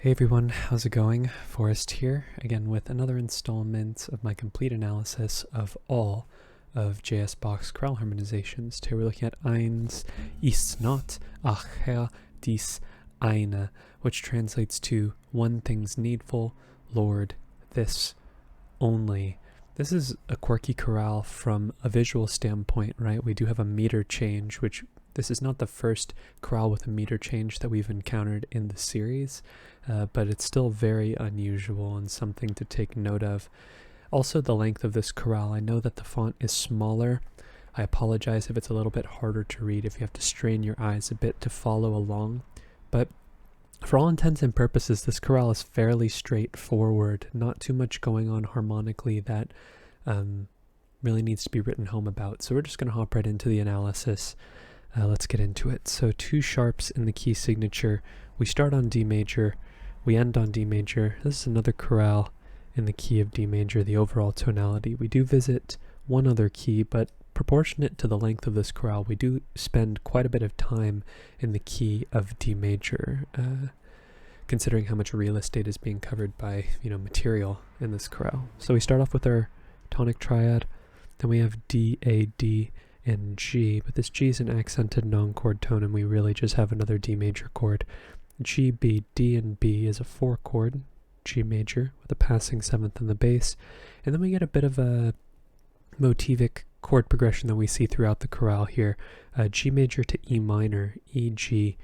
Hey everyone, how's it going? Forrest here, again with another installment of my complete analysis of all of J.S. Bach's chorale harmonizations. Today we're looking at Eins, ist not, ach Herr, dies, Eine, which translates to one thing's needful, Lord, this only. This is a quirky chorale from a visual standpoint, right? We do have a meter change, which this is not the first chorale with a meter change that we've encountered in the series, but it's still very unusual and something to take note of. Also, the length of this chorale. I know that the font is smaller. I apologize if it's a little bit harder to read, if you have to strain your eyes a bit to follow along, but for all intents and purposes, this chorale is fairly straightforward, not too much going on harmonically that really needs to be written home about. So we're just going to hop right into the analysis. Let's get into it. So 2 sharps in the key signature. We start on D major, we end on D major. This is another chorale in the key of D major, the overall tonality. We do visit one other key, but proportionate to the length of this chorale, we do spend quite a bit of time in the key of D major, considering how much real estate is being covered by, material in this chorale. So we start off with our tonic triad, then we have D, A, D, and G, but this G is an accented non-chord tone, and we really just have another D major chord. G, B, D, and B is a 4 chord, G major, with a passing 7th in the bass, and then we get a bit of a motivic chord progression that we see throughout the chorale here. G major to E minor, E, G,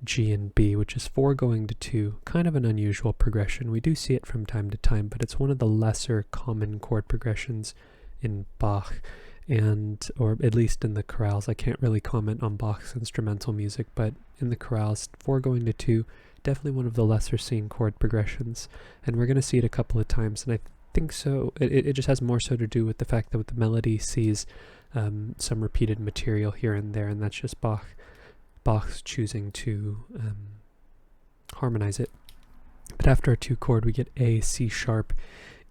G, and B, which is 4 going to 2, kind of an unusual progression. We do see it from time to time, but it's one of the lesser common chord progressions in Bach, or at least in the chorales. I can't really comment on Bach's instrumental music, but in the chorales, 4 going to 2, definitely one of the lesser seen chord progressions, and we're going to see it a couple of times, and I think so. It just has more so to do with the fact that the melody sees some repeated material here and there, and that's just Bach's choosing to harmonize it. But after our 2 chord, we get A, C sharp,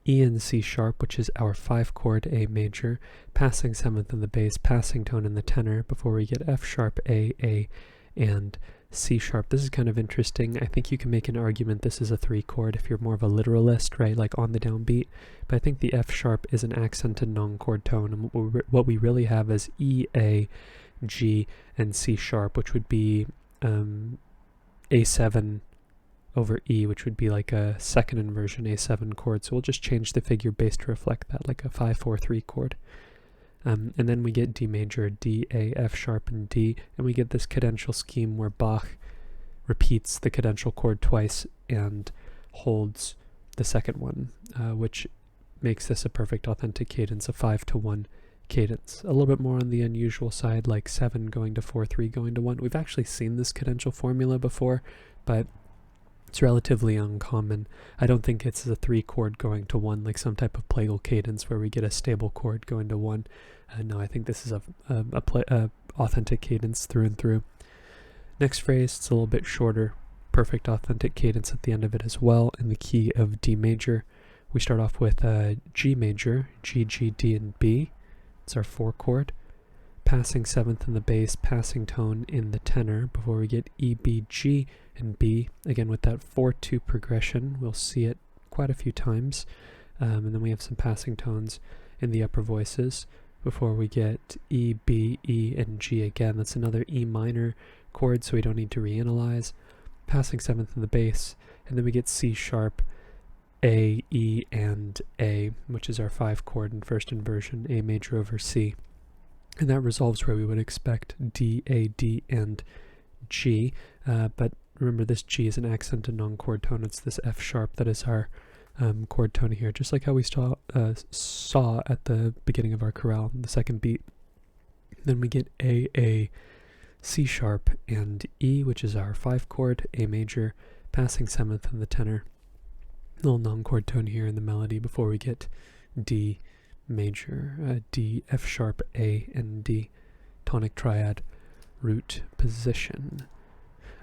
E, and C sharp, which is our 5 chord A major, passing 7th in the bass, passing tone in the tenor, before we get F sharp, A, and C sharp. This is kind of interesting. I think you can make an argument this is a 3 chord if you're more of a literalist, right, like on the downbeat, but I think the F sharp is an accented non-chord tone, and what we really have is E, A, G, and C sharp, which would be A7 over E, which would be like a second inversion A7 chord. So we'll just change the figure bass to reflect that, like a 5-4-3 chord. And then we get D major, D, A, F sharp, and D, and we get this cadential scheme where Bach repeats the cadential chord twice and holds the second one, which makes this a perfect authentic cadence, a 5-to-1 cadence. A little bit more on the unusual side, like 7 going to 4, 3 going to 1. We've actually seen this cadential formula before, but it's relatively uncommon. I don't think it's a 3 chord going to 1, like some type of plagal cadence where we get a stable chord going to 1. No, I think this is a authentic cadence through and through. Next phrase, it's a little bit shorter, perfect authentic cadence at the end of it as well, in the key of D major. We start off with G major, G, G, D, and B. It's our 4 chord, passing 7th in the bass, passing tone in the tenor, before we get E, B, G, and B, again with that 4-2 progression. We'll see it quite a few times, and then we have some passing tones in the upper voices before we get E, B, E, and G again. That's another E minor chord, so we don't need to reanalyze, passing 7th in the bass, and then we get C sharp, A, E, and A, which is our 5 chord in first inversion, A major over C. And that resolves where we would expect D, A, D, and G, but remember this G is an accented non-chord tone. It's this F sharp that is our chord tone here, just like how we saw at the beginning of our chorale, the second beat. Then we get A, C sharp, and E, which is our 5 chord, A major, passing 7th in the tenor. Little non-chord tone here in the melody before we get D major, D, F sharp, A, and D, tonic triad, root position.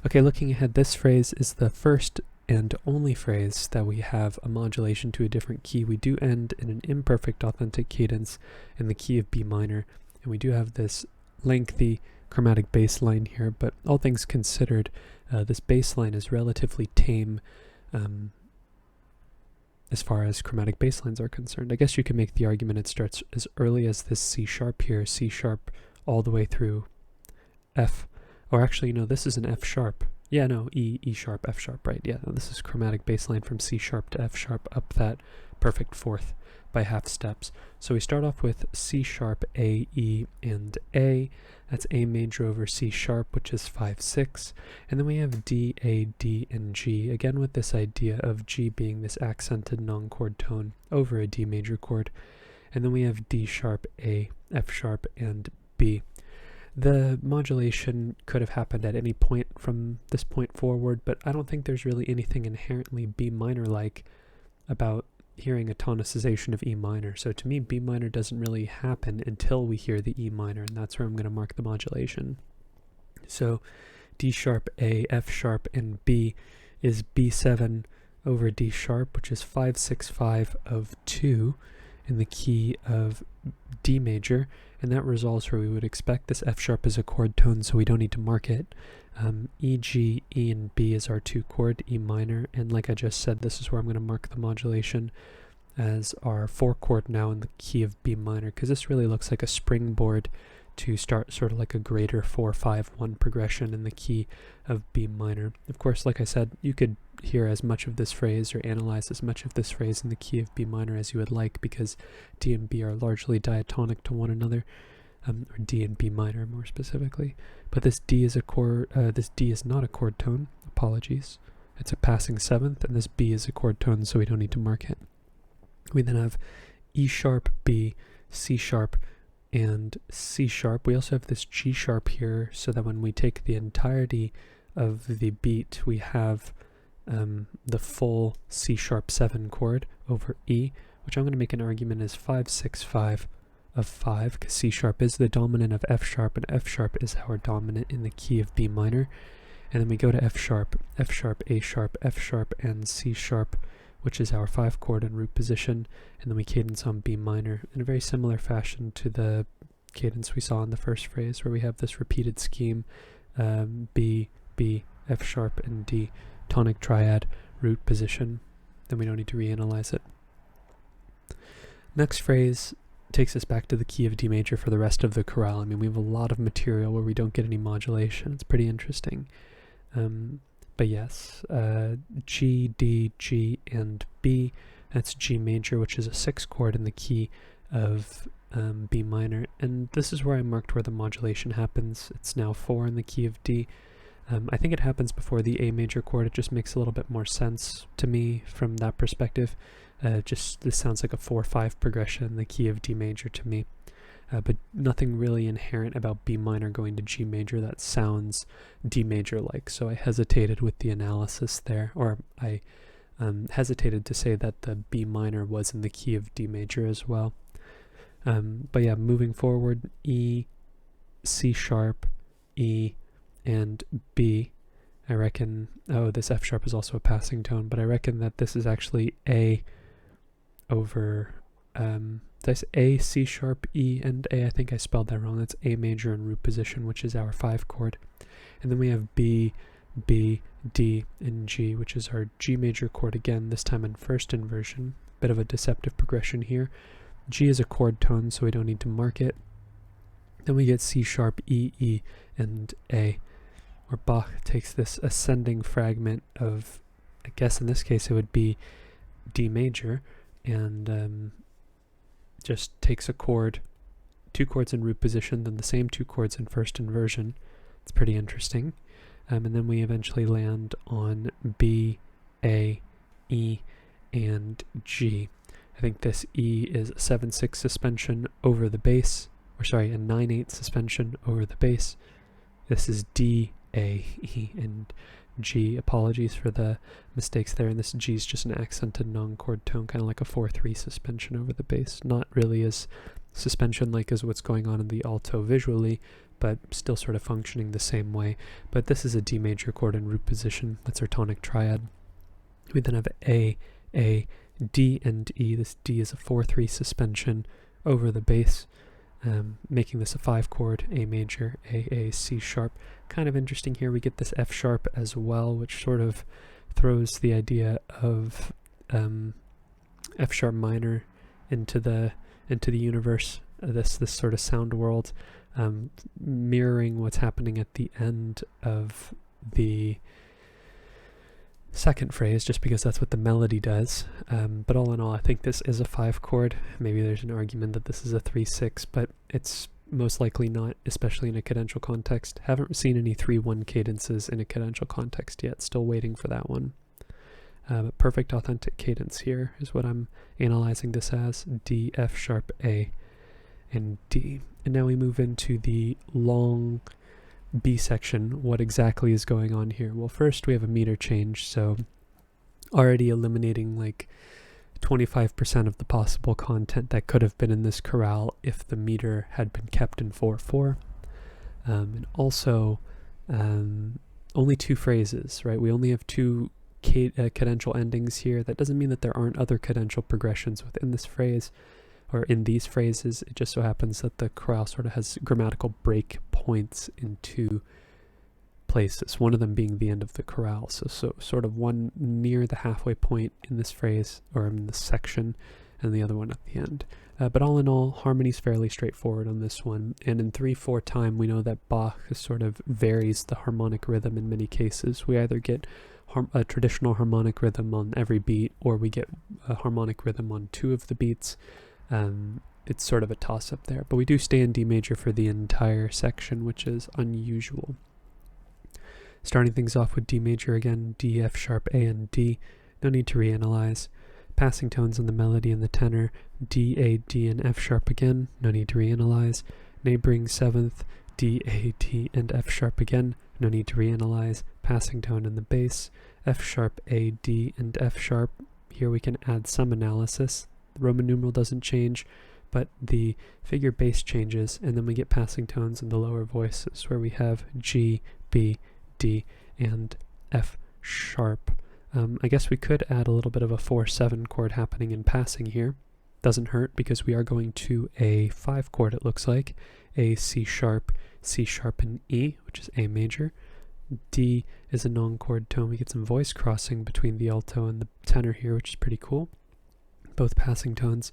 Okay, looking ahead, this phrase is the first and only phrase that we have a modulation to a different key. We do end in an imperfect authentic cadence in the key of B minor, and we do have this lengthy chromatic bass line here, but all things considered, this bass line is relatively tame as far as chromatic bass lines are concerned. I guess you can make the argument it starts as early as this C sharp here, C sharp all the way through F. Or actually, no, this is an F sharp. Yeah, no, E sharp, F sharp, right? Yeah, no, this is chromatic bass line from C sharp to F sharp up that perfect fourth by half steps. So we start off with C sharp, A, E, and A. That's A major over C sharp, which is 5/6. And then we have D, A, D, and G, again with this idea of G being this accented non-chord tone over a D major chord. And then we have D sharp, A, F sharp, and B. The modulation could have happened at any point from this point forward, but I don't think there's really anything inherently B minor-like about hearing a tonicization of E minor. So to me, B minor doesn't really happen until we hear the E minor, and that's where I'm going to mark the modulation. So D sharp, A, F sharp, and B is B7 over D sharp, which is 5/6/5 of 2 in the key of D major, and that resolves where we would expect. This F sharp is a chord tone, so we don't need to mark it. E, G, E, and B is our 2 chord, E minor, and like I just said, this is where I'm going to mark the modulation as our 4 chord now in the key of B minor, because this really looks like a springboard to start sort of like a greater 4-5-1 progression in the key of B minor. Of course, like I said, you could hear as much of this phrase or analyze as much of this phrase in the key of B minor as you would like, because D and B are largely diatonic to one another, or D and B minor more specifically. But this D is not a chord tone. Apologies. It's a passing seventh, and this B is a chord tone, so we don't need to mark it. We then have E sharp, B, C sharp, and C sharp. We also have this G sharp here, so that when we take the entirety of the beat, we have the full C sharp 7 chord over E, which I'm going to make an argument is 5/6/5 of 5, because C sharp is the dominant of F sharp, and F sharp is our dominant in the key of B minor. And then we go to F sharp, A sharp, F sharp, and C sharp, which is our 5 chord in root position, and then we cadence on B minor in a very similar fashion to the cadence we saw in the first phrase, where we have this repeated scheme, B, B, F sharp, and D, tonic triad, root position. Then we don't need to reanalyze it. Next phrase takes us back to the key of D major for the rest of the chorale. I mean, we have a lot of material where we don't get any modulation. It's pretty interesting. But yes, G, D, G, and B. That's G major, which is a 6 chord in the key of B minor. And this is where I marked where the modulation happens. It's now 4 in the key of D. I think it happens before the A major chord. It just makes a little bit more sense to me from that perspective. This sounds like a 4-5 progression in the key of D major to me. But nothing really inherent about B minor going to G major that sounds D major-like. So I hesitated with the analysis there, or I hesitated to say that the B minor was in the key of D major as well. But yeah, moving forward, E, C sharp, E, and B. I reckon, this F sharp is also a passing tone, but I reckon that this is actually A over, that's A, C sharp, E, and A. I think I spelled that wrong. That's A major in root position, which is our 5 chord. And then we have B, B, D, and G, which is our G major chord again, this time in first inversion. Bit of a deceptive progression here. G is a chord tone, so we don't need to mark it. Then we get C sharp, E, E, and A, where Bach takes this ascending fragment of, I guess in this case it would be D major, and just takes a chord, 2 chords in root position, then the same 2 chords in first inversion. It's pretty interesting. And then we eventually land on B, A, E, and G. I think this E is a 7/6 suspension over the bass, or sorry, a 9/8 suspension over the bass. This is D, A, E, and G. Apologies for the mistakes there, and this G is just an accented non-chord tone, kind of like a 4/3 suspension over the bass. Not really as suspension-like as what's going on in the alto visually, but still sort of functioning the same way. But this is a D major chord in root position. That's our tonic triad. We then have A, D, and E. This D is a 4/3 suspension over the bass, making this a 5 chord, A major, A, C sharp. Kind of interesting here, we get this F sharp as well, which sort of throws the idea of F sharp minor into the universe, this sort of sound world, mirroring what's happening at the end of the second phrase, just because that's what the melody does. But all in all, I think this is a 5 chord. Maybe there's an argument that this is a 3/6, but it's most likely not, especially in a cadential context. Haven't seen any 3/1 cadences in a cadential context yet. Still waiting for that one. But perfect authentic cadence here is what I'm analyzing this as: D, F sharp, A, and D. And now we move into the long B section. What exactly is going on here? Well, first we have a meter change, so already eliminating like 25% of the possible content that could have been in this chorale if the meter had been kept in 4/4. And also only 2 phrases, right? We only have 2 cadential endings here. That doesn't mean that there aren't other cadential progressions within this phrase or in these phrases. It just so happens that the chorale sort of has grammatical break points in 2 places, one of them being the end of the chorale. So sort of one near the halfway point in this phrase or in this section, and the other one at the end. But all in all, harmony's fairly straightforward on this one. And in 3/4 time, we know that Bach sort of varies the harmonic rhythm in many cases. We either get a traditional harmonic rhythm on every beat, or we get a harmonic rhythm on 2 of the beats. It's sort of a toss-up there. But we do stay in D major for the entire section, which is unusual. Starting things off with D major again, D, F sharp, A, and D. No need to reanalyze. Passing tones in the melody and the tenor, D, A, D, and F sharp again. No need to reanalyze. Neighboring 7th, D, A, D, and F sharp again. No need to reanalyze. Passing tone in the bass, F sharp, A, D, and F sharp. Here we can add some analysis. The Roman numeral doesn't change, but the figure bass changes, and then we get passing tones in the lower voices where we have G, B, D, and F sharp. I guess we could add a little bit of a 4/7 chord happening in passing here. Doesn't hurt because we are going to a 5 chord, it looks like. A, C sharp, and E, which is A major. D is a non-chord tone. We get some voice crossing between the alto and the tenor here, which is pretty cool. Both passing tones,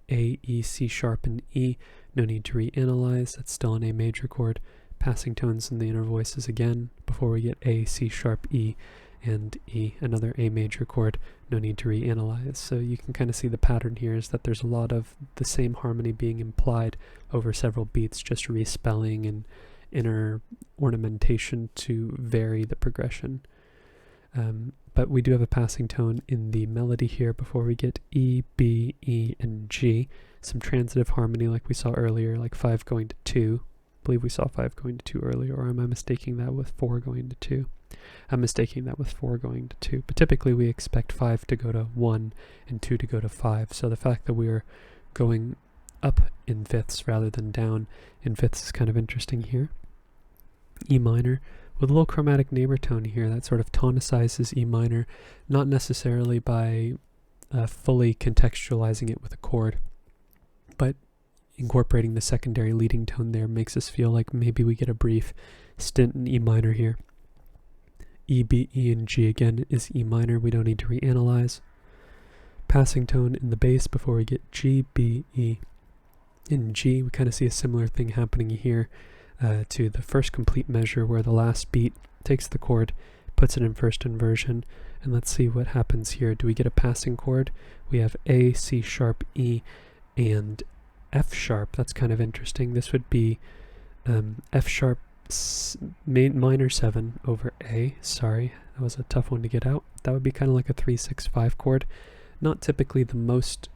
A, E, C sharp, and E. No need to reanalyze. That's still an A major chord. Passing tones in the inner voices again before we get A, C sharp, E, and E, another A major chord. No need to reanalyze. So you can kind of see the pattern here is that there's a lot of the same harmony being implied over several beats, just respelling and inner ornamentation to vary the progression. But we do have a passing tone in the melody here before we get E, B, E, and G. Some transitive harmony like we saw earlier, like 5 going to 2. I believe we saw 5 going to 2 earlier, or am I mistaking that with 4 going to 2? I'm mistaking that with 4 going to 2, but typically we expect 5 to go to 1 and 2 to go to 5, so the fact that we are going up in fifths rather than down in fifths is kind of interesting here. E minor, with a little chromatic neighbor tone here that sort of tonicizes E minor, not necessarily by fully contextualizing it with a chord, but incorporating the secondary leading tone there makes us feel like maybe we get a brief stint in E minor here. E, B, E, and G again is E minor. We don't need to reanalyze. Passing tone in the bass before we get G, B, E, and G. We kind of see a similar thing happening here to the first complete measure where the last beat takes the chord, puts it in first inversion, and let's see what happens here. Do we get a passing chord? We have A, C sharp, E, and F sharp. That's kind of interesting. This would be F sharp minor 7 over A. Sorry, that was a tough one to get out. That would be kind of like a 3-6-5 chord. Not typically the most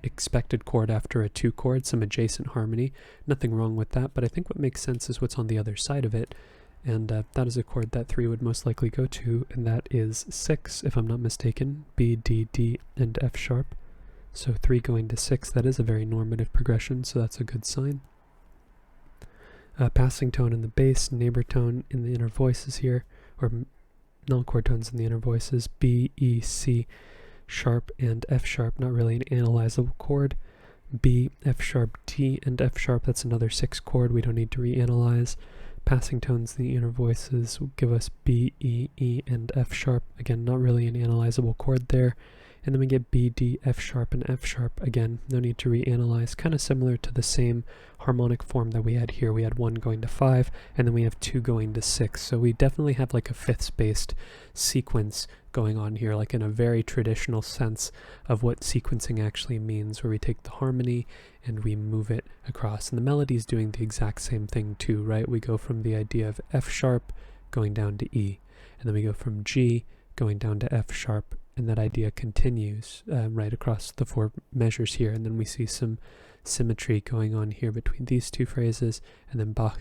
expected chord after a 2 chord, some adjacent harmony. Nothing wrong with that, but I think what makes sense is what's on the other side of it, and that is a chord that 3 would most likely go to, and that is 6, if I'm not mistaken. B, D, D, and F sharp. So 3 going to 6, that is a very normative progression, so that's a good sign. Passing tone in the bass, neighbor tone in the inner voices here, or non-chord tones in the inner voices, B, E, C sharp, and F sharp, not really an analyzable chord. B, F sharp, D, and F sharp, that's another 6 chord, we don't need to reanalyze. Passing tones in the inner voices will give us B, E, E, and F sharp. Again, not really an analyzable chord there. And then we get B, D, F sharp, and F sharp. Again, no need to reanalyze. Kind of similar to the same harmonic form that we had here. We had 1 going to 5, and then we have 2 going to 6. So we definitely have like a fifths-based sequence going on here, like in a very traditional sense of what sequencing actually means, where we take the harmony and we move it across. And the melody is doing the exact same thing too, right? We go from the idea of F sharp going down to E, and then we go from G going down to F sharp, and that idea continues right across the 4 measures here. And then we see some symmetry going on here between these 2 phrases, and then Bach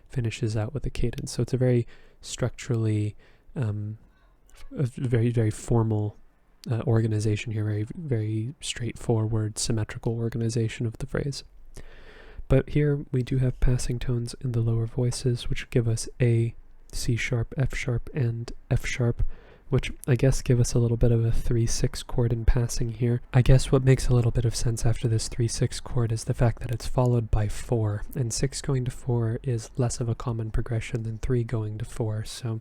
finishes out with a cadence. So it's a very structurally, a very, very formal organization here, very, very straightforward, symmetrical organization of the phrase. But here we do have passing tones in the lower voices, which give us A, C sharp, F sharp, and F sharp, which I guess give us a little bit of a 3-6 chord in passing here. I guess what makes a little bit of sense after this 3-6 chord is the fact that it's followed by 4, and 6 going to 4 is less of a common progression than 3 going to 4, so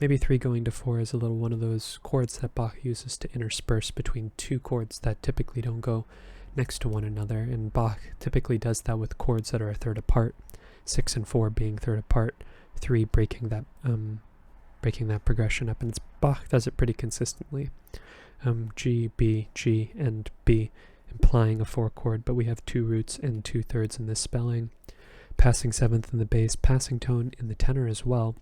maybe 3 going to 4 is a little one of those chords that Bach uses to intersperse between 2 chords that typically don't go next to one another, and Bach typically does that with chords that are a third apart, 6 and 4 being third apart, 3 breaking that progression up, and Bach does it pretty consistently. G, B, G, and B, implying a 4 chord, but we have 2 roots and 2/3 in this spelling. Passing 7th in the bass, passing tone in the tenor as well,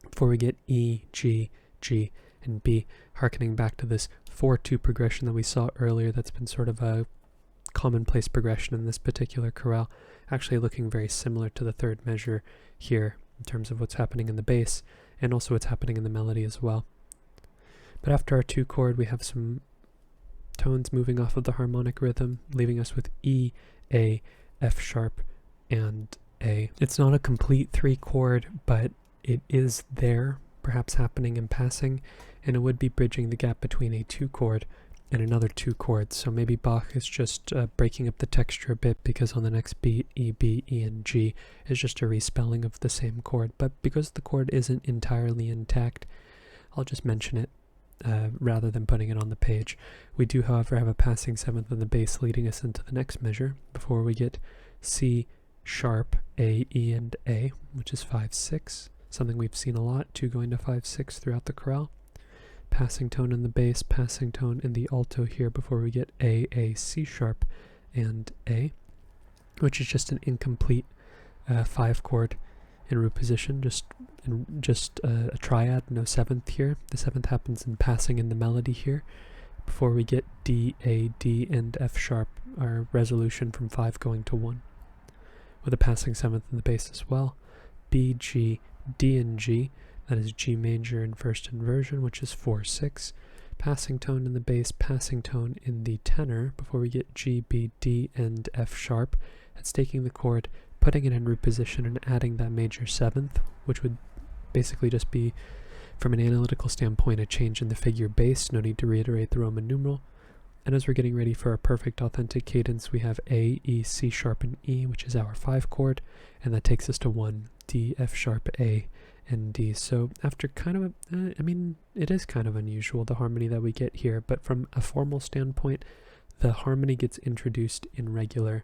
before we get E, G, G, and B, harkening back to this 4-2 progression that we saw earlier. That's been sort of a commonplace progression in this particular chorale, actually looking very similar to the 3rd measure here in terms of what's happening in the bass, and also what's happening in the melody as well. But after our 2 chord, we have some tones moving off of the harmonic rhythm, leaving us with E, A, F sharp, and A. It's not a complete 3 chord, but it is there, perhaps happening in passing, and it would be bridging the gap between a 2 chord and another 2 chords. So maybe Bach is just breaking up the texture a bit, because on the next beat, E, B, E, and G is just a respelling of the same chord. But because the chord isn't entirely intact, I'll just mention it rather than putting it on the page. We do, however, have a passing 7th in the bass leading us into the next measure before we get C sharp, A, E, and A, which is 5-6, something we've seen a lot, 2 going to 5-6 throughout the chorale. Passing tone in the bass, passing tone in the alto here before we get A, C sharp, and A, which is just an incomplete 5 chord in root position, just a triad, no 7th here. The 7th happens in passing in the melody here before we get D, A, D, and F sharp, our resolution from 5 going to 1, with a passing 7th in the bass as well. B, G, D, and G. That is G major in first inversion, which is 4-6. Passing tone in the bass, passing tone in the tenor before we get G, B, D, and F sharp. That's taking the chord, putting it in root position, and adding that major 7th, which would basically just be, from an analytical standpoint, a change in the figure bass. No need to reiterate the Roman numeral. And as we're getting ready for a perfect authentic cadence, we have A, E, C sharp, and E, which is our 5 chord, and that takes us to 1, D, F sharp, A, and D. So after kind of it is kind of unusual, the harmony that we get here, but from a formal standpoint, the harmony gets introduced in regular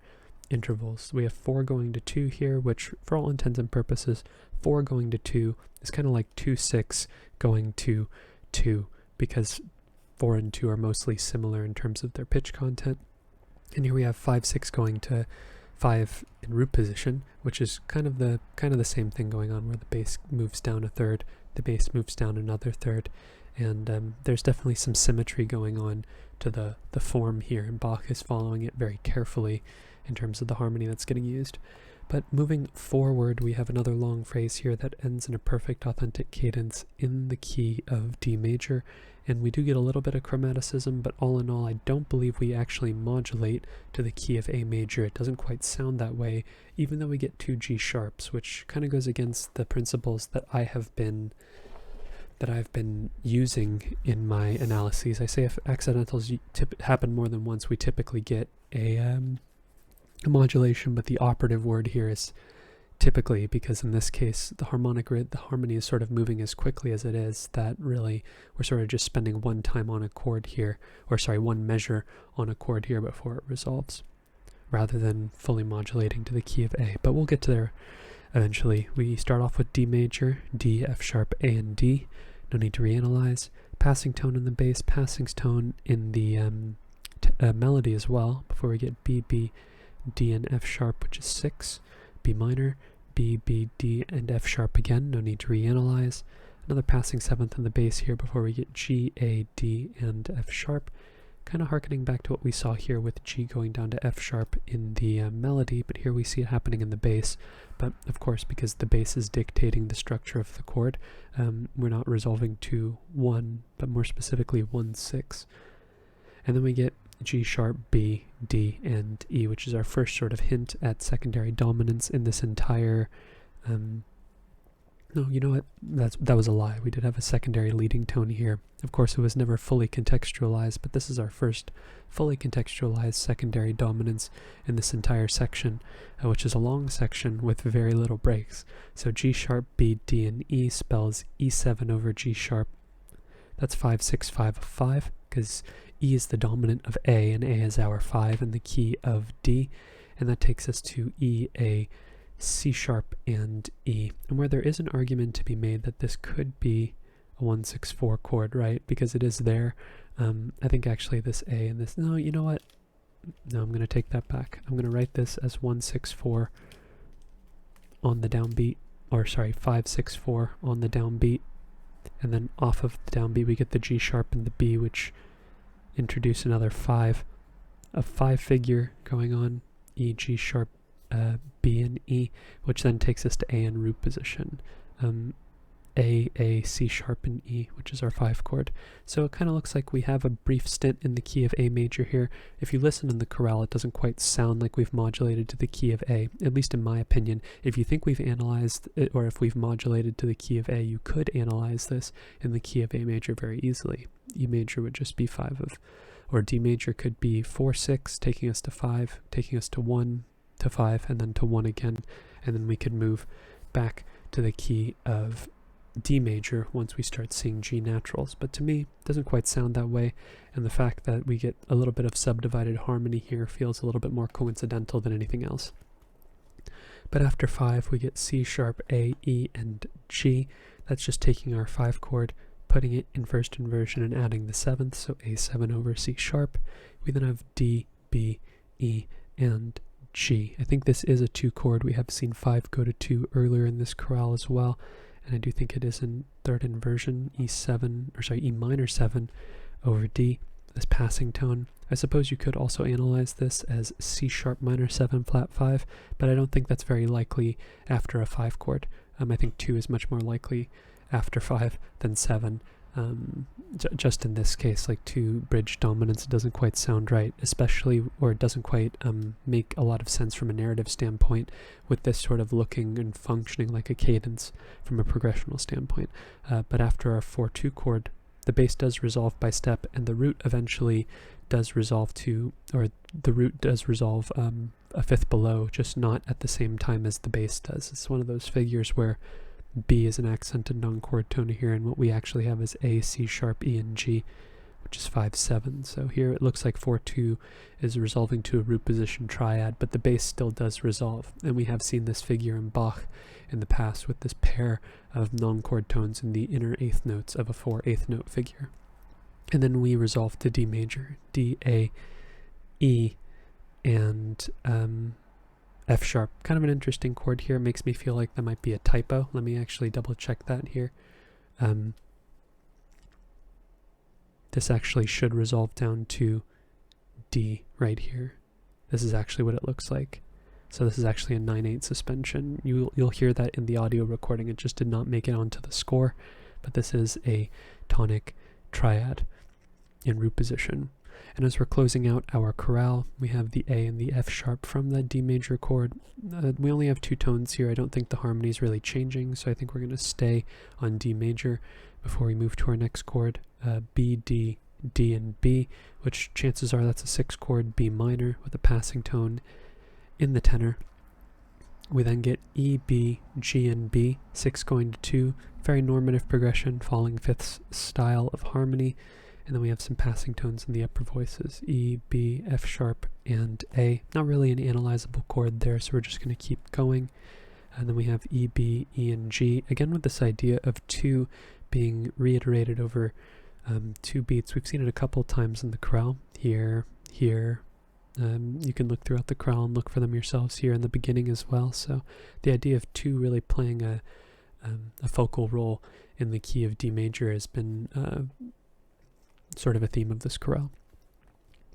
intervals. We have 4 going to 2 here, which for all intents and purposes, 4 going to 2 is kind of like 2-6 going to 2, because 4 and 2 are mostly similar in terms of their pitch content. And here we have 5-6 going to 5 in root position, which is kind of the same thing going on, where the bass moves down a third, the bass moves down another third, and there's definitely some symmetry going on to the form here, and Bach is following it very carefully in terms of the harmony that's getting used. But moving forward, we have another long phrase here that ends in a perfect authentic cadence in the key of D major, and we do get a little bit of chromaticism, but all in all, I don't believe we actually modulate to the key of A major. It doesn't quite sound that way, even though we get 2 G sharps, which kind of goes against the principles that I've been using in my analyses. I say if accidentals happen more than once, we typically get a modulation, but the operative word here is typically, because in this case the harmony is sort of moving as quickly as it is, that really we're sort of just spending one time on a chord here, or sorry, one measure on a chord here before it resolves, rather than fully modulating to the key of A. But we'll get to there eventually. We start off with D major, D, F sharp, A, and D. No need to reanalyze. Passing tone in the bass, passing tone in the melody as well, before we get B, B, D, and F sharp, which is 6, B minor, B, B, D, and F sharp again. No need to reanalyze. Another passing 7th in the bass here before we get G, A, D, and F sharp. Kind of harkening back to what we saw here with G going down to F sharp in the melody, but here we see it happening in the bass. But of course, because the bass is dictating the structure of the chord, we're not resolving to 1, but more specifically 1, 6. And then we get G sharp, B, D, and E, which is our first sort of hint at secondary dominance in this entire... no, you know what? That was a lie. We did have a secondary leading tone here. Of course, it was never fully contextualized, but this is our first fully contextualized secondary dominance in this entire section, which is a long section with very little breaks. So G sharp, B, D, and E spells E7 over G sharp. That's 5, 6, 5 of 5, because E is the dominant of A, and A is our 5 in the key of D, and that takes us to E, A, C sharp, and E. And where there is an argument to be made that this could be a 1-6-4 chord, right? Because it is there. I think actually this A and this... No, you know what? No, I'm going to take that back. I'm going to write this as 1-6-4 on the downbeat, or sorry, 5-6-4 on the downbeat. And then off of the downbeat we get the G sharp and the B, which introduce another 5. A 5 figure going on, E, G sharp, B, and E, which then takes us to A in root position. A, C sharp, and E, which is our 5 chord. So it kind of looks like we have a brief stint in the key of A major here. If you listen in the chorale, it doesn't quite sound like we've modulated to the key of A, at least in my opinion. If you think we've analyzed it, or if we've modulated to the key of A, you could analyze this in the key of A major very easily. E major would just be 5 of, or D major could be 4, 6, taking us to 5, taking us to 1, to 5, and then to 1 again, and then we could move back to the key of D major once we start seeing G naturals. But to me, it doesn't quite sound that way, and the fact that we get a little bit of subdivided harmony here feels a little bit more coincidental than anything else. But after 5, we get C sharp, A, E, and G. That's just taking our 5 chord, putting it in first inversion and adding the 7th, so A7 over C sharp. We then have D, B, E, and G. I think this is a 2 chord. We have seen 5 go to 2 earlier in this chorale as well, and I do think it is in third inversion, E minor 7 over D, this passing tone. I suppose you could also analyze this as C sharp minor 7 flat 5, but I don't think that's very likely after a 5 chord. I think 2 is much more likely after 5 than 7. Just in this case, like 2 bridge dominance, it doesn't quite sound right, especially, or it doesn't quite make a lot of sense from a narrative standpoint, with this sort of looking and functioning like a cadence from a progressional standpoint. But after our 4-2 chord, the bass does resolve by step, and the root eventually does resolve to, or the root does resolve a fifth below, just not at the same time as the bass does. It's one of those figures where B is an accented non-chord tone here, and what we actually have is A, C sharp, E, and G, which is 5-7. So here it looks like 4-2 is resolving to a root position triad, but the bass still does resolve. And we have seen this figure in Bach in the past with this pair of non-chord tones in the inner eighth notes of a 4/8 note figure. And then we resolve to D major, D, A, E, and F sharp. Kind of an interesting chord here. It makes me feel like that might be a typo. Let me actually double check that here. This actually should resolve down to D right here. This is actually what it looks like. So this is actually a 9/8 suspension. You'll hear that in the audio recording. It just did not make it onto the score, but this is a tonic triad in root position. And as we're closing out our chorale, we have the A and the F sharp from the D major chord. We only have 2 tones here. I don't think the harmony is really changing, so I think we're going to stay on D major before we move to our next chord, B, D, D, and B, which chances are that's a 6 chord B minor with a passing tone in the tenor. We then get E, B, G, and B, 6 going to 2, very normative progression, falling fifths style of harmony. And then we have some passing tones in the upper voices, E, B, F sharp, and A. Not really an analyzable chord there, so we're just going to keep going. And then we have E, B, E, and G, again with this idea of 2 being reiterated over 2 beats. We've seen it a couple times in the chorale, here, here. You can look throughout the chorale and look for them yourselves here in the beginning as well. So the idea of 2 really playing a focal role in the key of D major has been sort of a theme of this chorale.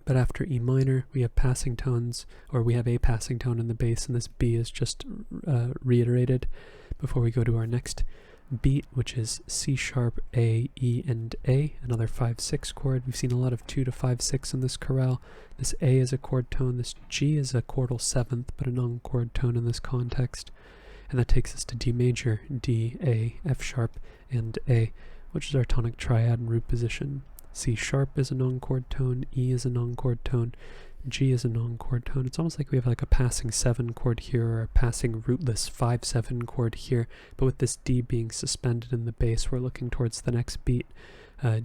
But after E minor, we have passing tones, or we have a passing tone in the bass, and this B is just reiterated before we go to our next beat, which is C sharp, A, E, and A, another 5-6 chord. We've seen a lot of 2 to 5-6 in this chorale. This A is a chord tone, this G is a chordal 7th, but a non-chord tone in this context. And that takes us to D major, D, A, F sharp, and A, which is our tonic triad and root position. C sharp is a non-chord tone, E is a non-chord tone, G is a non-chord tone. It's almost like we have like a passing 7 chord here or a passing rootless 5-7 chord here, but with this D being suspended in the bass, we're looking towards the next beat,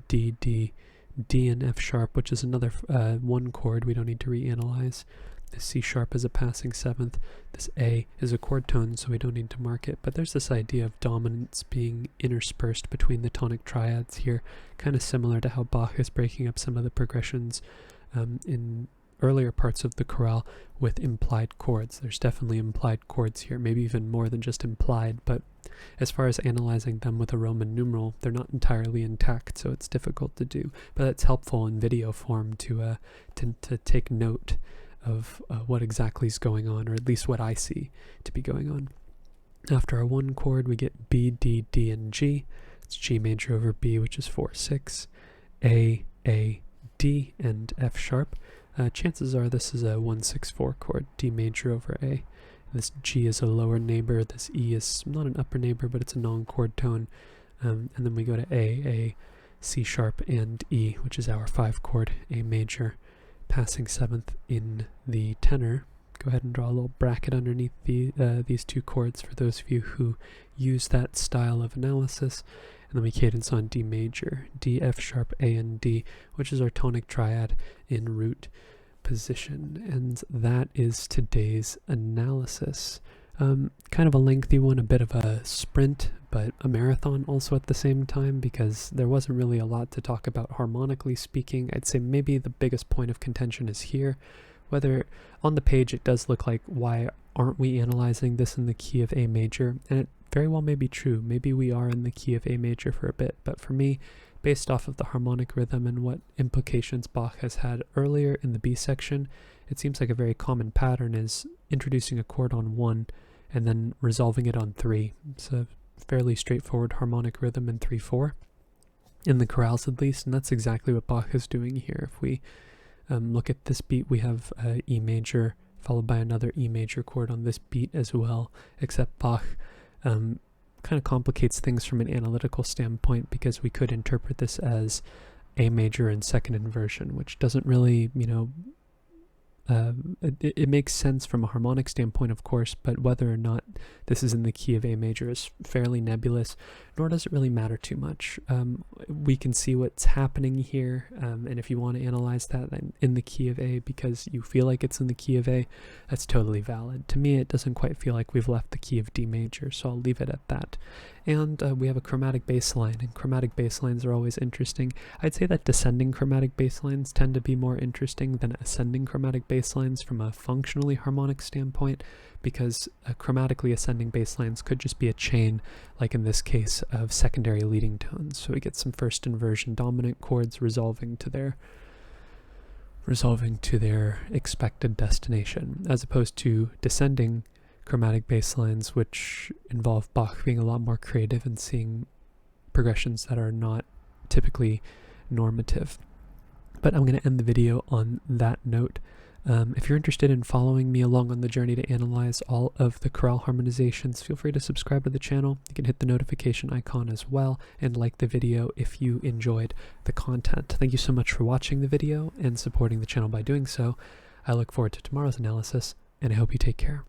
D, D, D, and F sharp, which is another 1 chord we don't need to reanalyze. This C sharp is a passing 7th. This A is a chord tone, so we don't need to mark it. But there's this idea of dominance being interspersed between the tonic triads here, kind of similar to how Bach is breaking up some of the progressions in earlier parts of the chorale with implied chords. There's definitely implied chords here, maybe even more than just implied, but as far as analyzing them with a Roman numeral, they're not entirely intact, so it's difficult to do. But it's helpful in video form to take note of what exactly is going on, or at least what I see to be going on. After our 1 chord, we get B, D, D, and G. It's G major over B, which is 4-6. A, D, and F sharp. Chances are this is a 1-6-4 chord, D major over A. This G is a lower neighbor. This E is not an upper neighbor, but it's a non-chord tone. And then we go to A, C sharp, and E, which is our 5 chord, A major, passing 7th in the tenor. Go ahead and draw a little bracket underneath these 2 chords for those of you who use that style of analysis. And then we cadence on D major, D, F sharp, A, and D, which is our tonic triad in root position. And that is today's analysis. Kind of a lengthy one, a bit of a sprint, but a marathon also at the same time, because there wasn't really a lot to talk about harmonically speaking. I'd say maybe the biggest point of contention is here, whether on the page it does look like, why aren't we analyzing this in the key of A major? And it very well may be true. Maybe we are in the key of A major for a bit, but for me, based off of the harmonic rhythm and what implications Bach has had earlier in the B section, it seems like a very common pattern is introducing a chord on 1 and then resolving it on 3. It's a fairly straightforward harmonic rhythm in 3/4, in the chorales at least, and that's exactly what Bach is doing here. If we look at this beat, we have E major followed by another E major chord on this beat as well, except Bach kind of complicates things from an analytical standpoint, because we could interpret this as A major in second inversion, which doesn't really, it makes sense from a harmonic standpoint, of course, but whether or not this is in the key of A major is fairly nebulous, nor does it really matter too much. We can see what's happening here, and if you want to analyze that in the key of A because you feel like it's in the key of A, that's totally valid. To me, it doesn't quite feel like we've left the key of D major, so I'll leave it at that. And we have a chromatic bass line, and chromatic bass lines are always interesting. I'd say that descending chromatic bass lines tend to be more interesting than ascending chromatic bass lines from a functionally harmonic standpoint, because chromatically ascending bass lines could just be a chain, like in this case, of secondary leading tones. So we get some first inversion dominant chords resolving to their expected destination, as opposed to descending chromatic bass lines, which involve Bach being a lot more creative and seeing progressions that are not typically normative. But I'm going to end the video on that note. If you're interested in following me along on the journey to analyze all of the chorale harmonizations, feel free to subscribe to the channel. You can hit the notification icon as well, and like the video if you enjoyed the content. Thank you so much for watching the video and supporting the channel by doing so. I look forward to tomorrow's analysis, and I hope you take care.